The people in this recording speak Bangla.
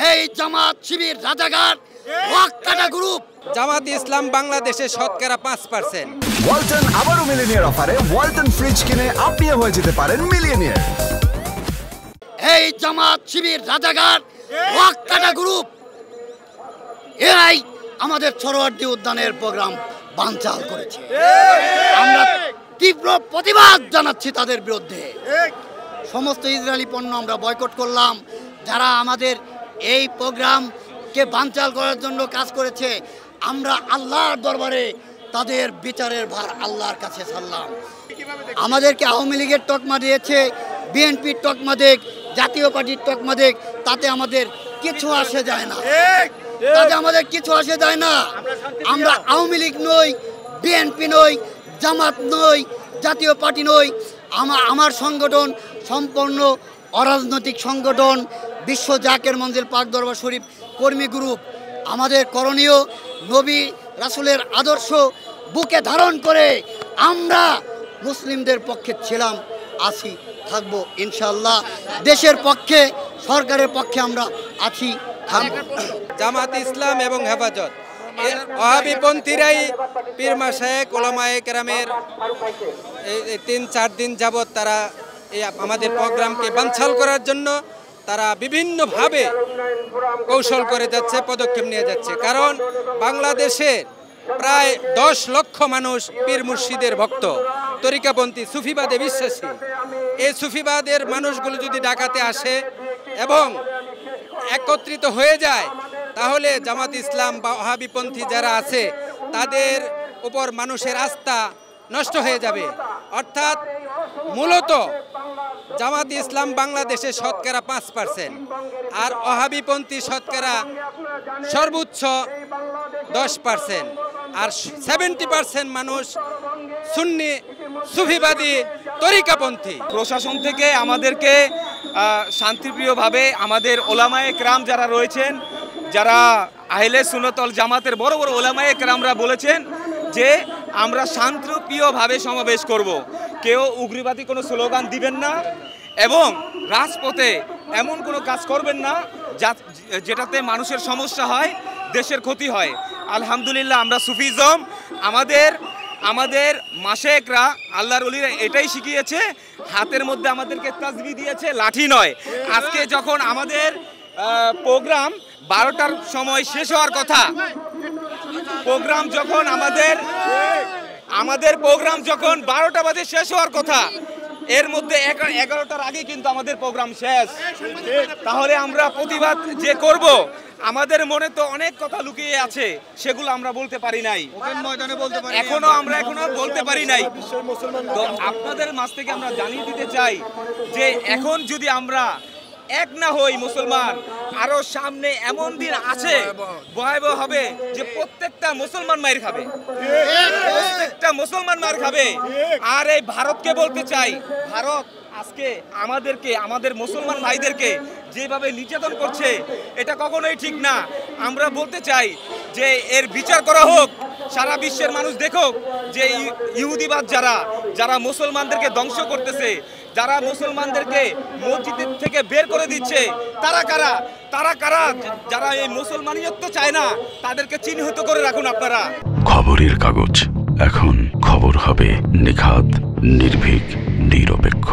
এই জামাত শিবির রাজাকার ওয়াক্কাটা গ্রুপ। জামাত ইসলাম বাংলাদেশে শতকরা 5%। ওয়ালটন আবারও মিলিয়নিয়ার অফারে ওয়ালটন ফ্রিজ কিনে আপনিও হয়ে যেতে পারেন মিলিয়নিয়ার। এই জামাত শিবির রাজাকার ওয়াক্কাটা গ্রুপ এরাই আমাদের সরোয়ার্দী উদ্যানের প্রোগ্রাম বানচাল করেছে। আমরা তীব্র প্রতিবাদ জানাচ্ছি তাদের বিরুদ্ধে। সমস্ত ইসরায়েলি পণ্য আমরা বয়কট করলাম। যারা আমাদের এই প্রোগ্রামকে বানচাল করার জন্য কাজ করেছে, আমরা আল্লাহর দরবারে তাদের বিচারের ভার আল্লাহর কাছে ছাড়লাম। আমাদেরকে আওয়ামী লীগের তকমা দিয়েছে, বিএনপির তকমা দেখ, জাতীয় পার্টির তকমা দেখ, তাতে আমাদের কিছু আসে যায় না। তাতে আমাদের কিছু আসে যায় না। আমরা আওয়ামী লীগ নই, বিএনপি নই, জামাত নই, জাতীয় পার্টি নই। আমার সংগঠন সম্পূর্ণ অরাজনৈতিক সংগঠন, বিশ্ব জাকের মঞ্জিল পাক দরবার শরীফ কর্মী গ্রুপ। আমাদের করণীয় নবী রাসূলের আদর্শ বুকে ধারণ করে আমরা মুসলিমদের পক্ষে ছিলাম, আছি, থাকবো ইনশাআল্লাহ। দেশের পক্ষে, সরকারের পক্ষে আমরা আছি, থাকবো। জামাত ইসলাম এবং হেফাজত ওয়াহাবিপন্থীরাই পীর মাশায়েখ ওলামায়ে কেরামের এই 3-4 দিন যাবৎ তারা এই আমাদের প্রোগ্রামকে বানচাল করার জন্য তারা বিভিন্নভাবে কৌশল করে যাচ্ছে, পদক্ষেপ নিয়ে যাচ্ছে। কারণ বাংলাদেশে প্রায় 10 লক্ষ মানুষ পীর মুর্শিদের ভক্ত, তরিকাপন্থী, সুফিবাদে বিশ্বাসী। এই সুফিবাদের মানুষগুলো যদি ঢাকাতে আসে এবং একত্রিত হয়ে যায়, তাহলে জামাত ইসলাম বা ওয়াহাবিপন্থী যারা আছে তাদের উপর মানুষের আস্থা নষ্ট হয়ে যাবে। অর্থাৎ মূলত জামাত ইসলাম বাংলাদেশে শতকরা 5%, আর ওয়াহাবিপন্থী শতকরা সর্বোচ্চ 10%, আর 70% মানুষ সুন্নি সুফিবাদী তরিকাপন্থী। প্রশাসন থেকে আমাদেরকে শান্তিপ্রিয়ভাবে আমাদের ওলামায়ে কেরাম যারা রয়েছেন, যারা আহলে সুন্নাত ওয়াল জামাতের বড় বড় ওলামায়ে কেরামরা বলেছেন যে আমরা শান্তিপ্রিয়ভাবে সমাবেশ করব, কেউ উগ্রবাদী কোনো স্লোগান দিবেন না এবং রাজপথে এমন কোনো কাজ করবেন না যেটাতে মানুষের সমস্যা হয়, দেশের ক্ষতি হয়। আলহামদুলিল্লাহ আমরা সুফিজম, আমাদের মাশেকরা, আল্লাহর ওলিরা এটাই শিখিয়েছে। হাতের মধ্যে আমাদেরকে তাসবিহ দিয়েছে, লাঠি নয়। আজকে যখন আমাদের প্রোগ্রাম 12টার সময় শেষ হওয়ার কথা, প্রোগ্রাম যখন আমাদের প্রোগ্রাম যখন 12টা বাজে শেষ হওয়ার কথা, এর মধ্যে 11টার আগে কিন্তু আমাদের প্রোগ্রাম শেষ। তাহলে আমরা প্রতিবাদ যে করব, আমাদের মনে তো অনেক কথা লুকিয়ে আছে, সেগুলো আমরা বলতে পারি নাই, এখনো বলতে পারি নাই। তো আপনাদের মাঝ থেকে আমরা জানিয়ে দিতে চাই যে এখন যদি আমরা এক না হই মুসলমান, আরো সামনে এমন দিন আছে ভয়াবহ হবে যে প্রত্যেকটা মুসলমান মার খাবে, প্রত্যেকটা মুসলমান মার খাবে। আর এই ভারতকে বলতে চাই, ভারত আজকে আমাদের মুসলমান ভাইদেরকে যেভাবে নির্যাতন করছে, এটা কখনোই ঠিক না। আমরা বলতে চাই যে এর বিচার করা হোক, সারা বিশ্বের মানুষ দেখুক যে ইহুদিবাদ যারা মুসলমানদেরকে ধ্বংস করতেছে, যারা মুসলমানদেরকে মসজিদ থেকে বের করে দিচ্ছে, তারা কারা যারা এই মুসলমানিয়ত্ব চায় না, তাদেরকে চিহ্নিত করে রাখুন আপনারা। খবরের কাগজ, এখন খবর হবে নিখাত, নির্ভীক, নিরপেক্ষ।